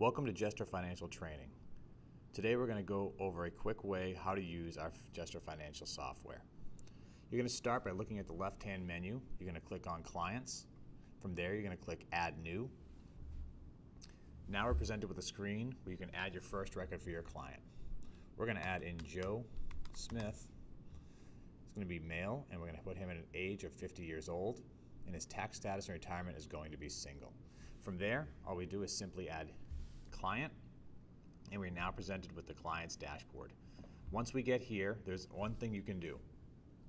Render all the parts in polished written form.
Welcome to Jester Financial Training. Today we're going to go over a quick way how to use our Jester Financial software. You're going to start by looking at the left-hand menu. You're going to click on Clients. From there you're going to click Add New. Now we're presented with a screen where you can add your first record for your client. We're going to add in Joe Smith. It's going to be male, and we're going to put him at an age of 50 years old, and his tax status in retirement is going to be single. From there, all we do is simply add client, and we're now presented with the client's dashboard. Once we get here, there's one thing you can do.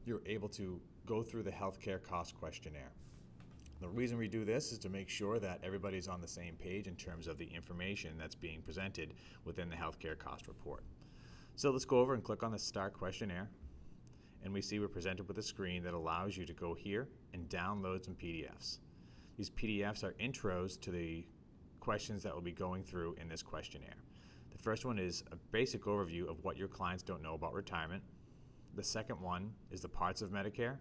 You're able to go through the healthcare cost questionnaire. The reason we do this is to make sure that everybody's on the same page in terms of the information that's being presented within the healthcare cost report. So let's go over and click on the Start Questionnaire, and we see we're presented with a screen that allows you to go here and download some PDFs. These PDFs are intros to the questions that we'll be going through in this questionnaire. The first one is a basic overview of what your clients don't know about retirement. The second one is the parts of Medicare.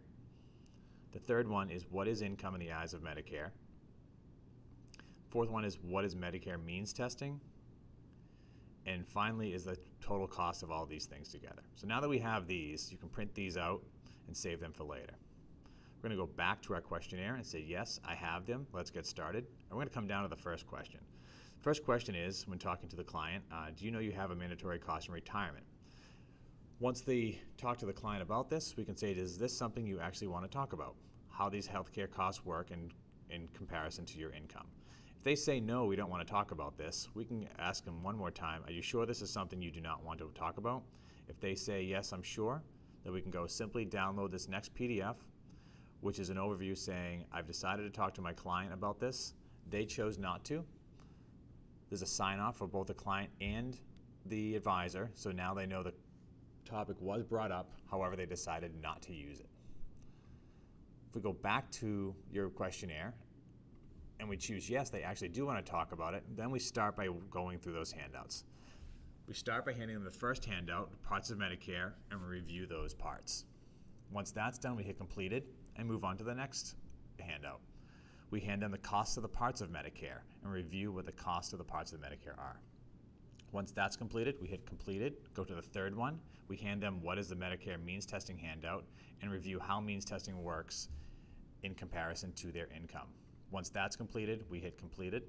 The third one is what is income in the eyes of Medicare. Fourth one is what is Medicare means testing. And finally is the total cost of all these things together. So now that we have these, you can print these out and save them for later. We're going to go back to our questionnaire and say, yes, I have them. Let's get started. And we're going to come down to the first question. First question is, when talking to the client, do you know you have a mandatory cost in retirement? Once they talk to the client about this, we can say, is this something you actually want to talk about? How these healthcare costs work in comparison to your income. If they say, no, we don't want to talk about this, we can ask them one more time, are you sure this is something you do not want to talk about? If they say, yes, I'm sure, then we can go simply download this next PDF, which is an overview saying, I've decided to talk to my client about this. They chose not to. There's a sign-off for both the client and the advisor, so now they know the topic was brought up, however they decided not to use it. If we go back to your questionnaire and we choose yes, they actually do want to talk about it, then we start by going through those handouts. We start by handing them the first handout, parts of Medicare, and we review those parts. Once that's done, we hit completed and move on to the next handout. We hand them the costs of the parts of Medicare and review what the cost of the parts of Medicare are. Once that's completed, we hit completed, go to the third one. We hand them what is the Medicare means testing handout and review how means testing works in comparison to their income. Once that's completed, we hit completed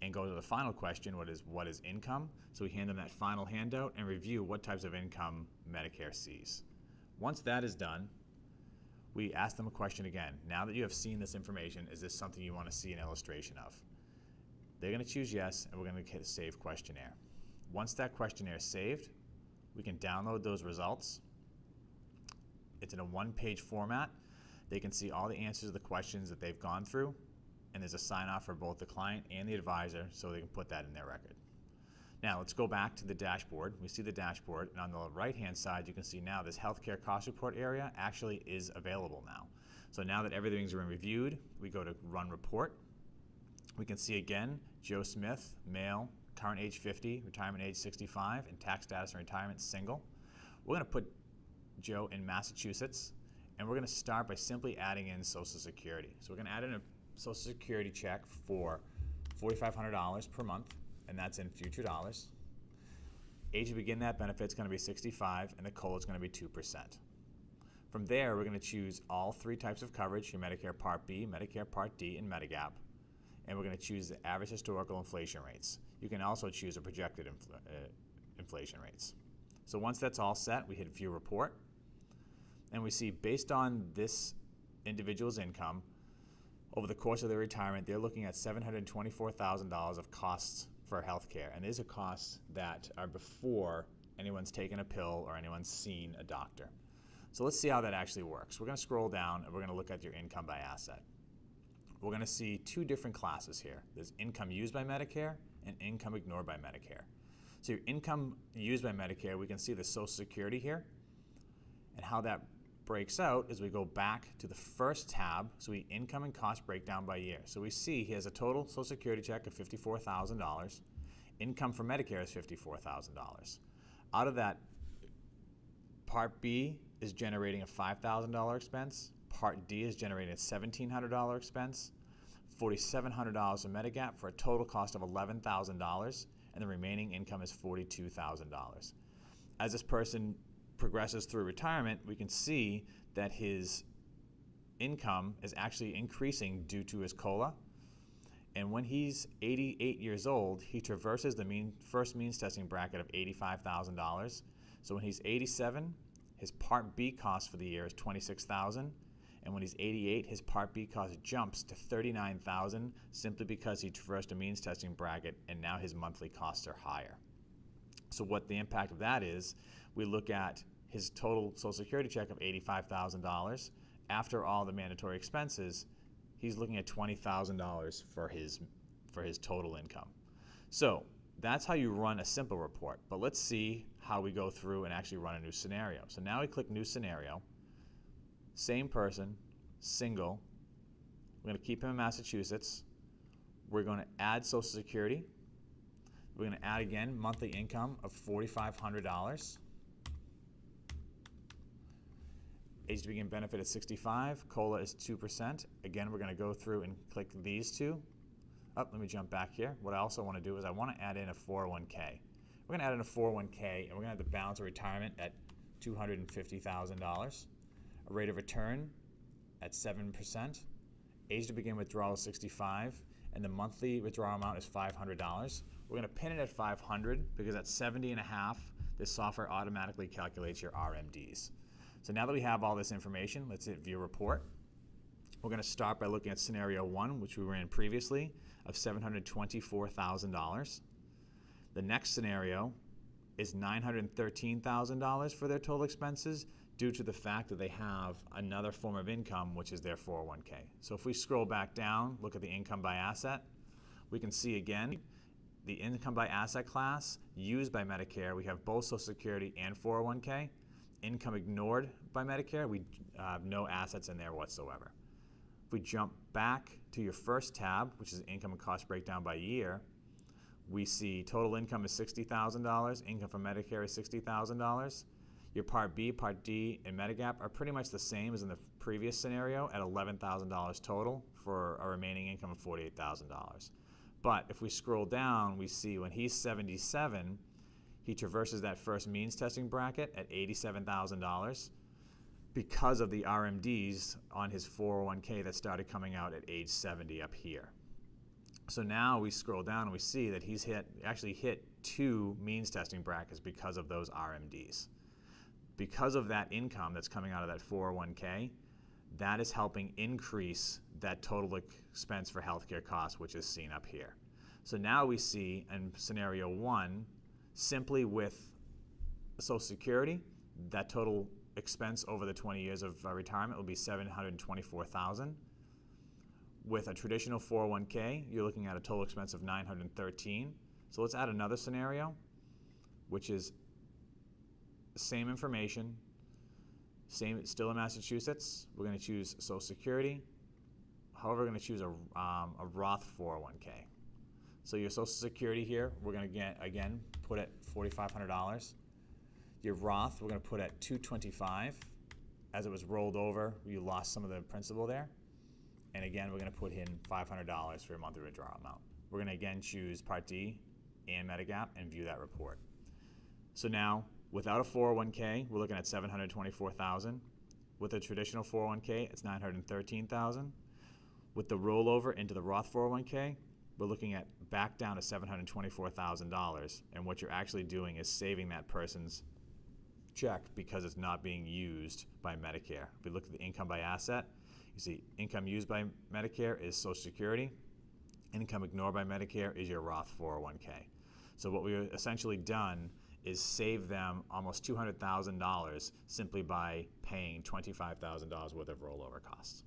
and go to the final question, what is income? So we hand them that final handout and review what types of income Medicare sees. Once that is done, we ask them a question again. Now that you have seen this information, is this something you want to see an illustration of? They're going to choose yes, and we're going to hit Save Questionnaire. Once that questionnaire is saved, we can download those results. It's in a one-page format. They can see all the answers to the questions that they've gone through, and there's a sign-off for both the client and the advisor, so they can put that in their record. Now let's go back to the dashboard. We see the dashboard, and on the right-hand side, you can see now this healthcare cost report area actually is available now. So now that everything's been reviewed, we go to Run Report. We can see again, Joe Smith, male, current age 50, retirement age 65, and tax status in retirement single. We're going to put Joe in Massachusetts, and we're going to start by simply adding in Social Security. So we're going to add in a Social Security check for $4,500 per month, and that's in future dollars. Age to begin that benefit is going to be 65, and the COLA is going to be 2%. From there, we're going to choose all three types of coverage, your Medicare Part B, Medicare Part D, and Medigap. And we're going to choose the average historical inflation rates. You can also choose a projected inflation rates. So once that's all set, we hit View Report, and we see based on this individual's income, over the course of their retirement, they're looking at $724,000 of costs for health care. And these are costs that are before anyone's taken a pill or anyone's seen a doctor. So let's see how that actually works. We're going to scroll down and we're going to look at your income by asset. We're going to see two different classes here. There's income used by Medicare and income ignored by Medicare. So your income used by Medicare, we can see the Social Security here. And how that breaks out is we go back to the first tab, so we income and cost breakdown by year. So we see he has a total Social Security check of $54,000. Income for Medicare is $54,000. Out of that, Part B is generating a $5,000 expense. Part D is generating a $1,700 expense. $4,700 in Medigap for a total cost of $11,000, and the remaining income is $42,000. As this person progresses through retirement, we can see that his income is actually increasing due to his COLA. And when he's 88 years old, he traverses the first means testing bracket of $85,000. So when he's 87, his Part B cost for the year is $26,000. And when he's 88, his Part B cost jumps to $39,000 simply because he traversed a means testing bracket and now his monthly costs are higher. So what the impact of that is, we look at his total Social Security check of $85,000. After all the mandatory expenses, he's looking at $20,000 for his total income. So that's how you run a simple report. But let's see how we go through and actually run a new scenario. So now we click New Scenario. Same person, single. We're going to keep him in Massachusetts. We're going to add Social Security. We're going to add again monthly income of $4,500. Age to begin benefit is 65. COLA is 2%. Again, we're going to go through and click these two. Let me jump back here. What I also want to do is I want to add in a 401k. We're going to add in a 401k, and we're going to have the balance of retirement at $250,000. A rate of return at 7%. Age to begin withdrawal is 65, and the monthly withdrawal amount is $500. We're going to pin it at 500 because at 70.5, this software automatically calculates your RMDs. So now that we have all this information, let's hit View Report. We're going to start by looking at Scenario 1, which we ran previously, of $724,000. The next scenario is $913,000 for their total expenses due to the fact that they have another form of income, which is their 401k. So if we scroll back down, look at the income by asset, we can see again the income by asset class used by Medicare. We have both Social Security and 401k. Income ignored by Medicare, we have no assets in there whatsoever. If we jump back to your first tab, which is income and cost breakdown by year, we see total income is $60,000, income from Medicare is $60,000. Your Part B, Part D, and Medigap are pretty much the same as in the previous scenario at $11,000 total for a remaining income of $48,000. But if we scroll down, we see when he's 77, he traverses that first means testing bracket at $87,000 because of the RMDs on his 401k that started coming out at age 70 up here. So now we scroll down and we see that he's actually hit 2 means testing brackets because of those RMDs. Because of that income that's coming out of that 401k, that is helping increase that total expense for healthcare costs, which is seen up here. So now we see in Scenario 1, simply with Social Security, that total expense over the 20 years of retirement will be $724,000. With a traditional 401k, you're looking at a total expense of $913,000. So let's add another scenario, which is the same information, still in Massachusetts. We're going to choose Social Security. However, we're going to choose a Roth 401k. So your Social Security here, we're going to again put at $4,500. Your Roth, we're going to put at $225. As it was rolled over, you lost some of the principal there. And again, we're going to put in $500 for your monthly withdrawal amount. We're going to again choose Part D and Medigap and view that report. So now, without a 401k, we're looking at $724,000. With a traditional 401k, it's $913,000. With the rollover into the Roth 401k, we're looking at back down to $724,000. And what you're actually doing is saving that person's check because it's not being used by Medicare. If we look at the income by asset, you see income used by Medicare is Social Security. Income ignored by Medicare is your Roth 401k. So what we've essentially done is save them almost $200,000 simply by paying $25,000 worth of rollover costs.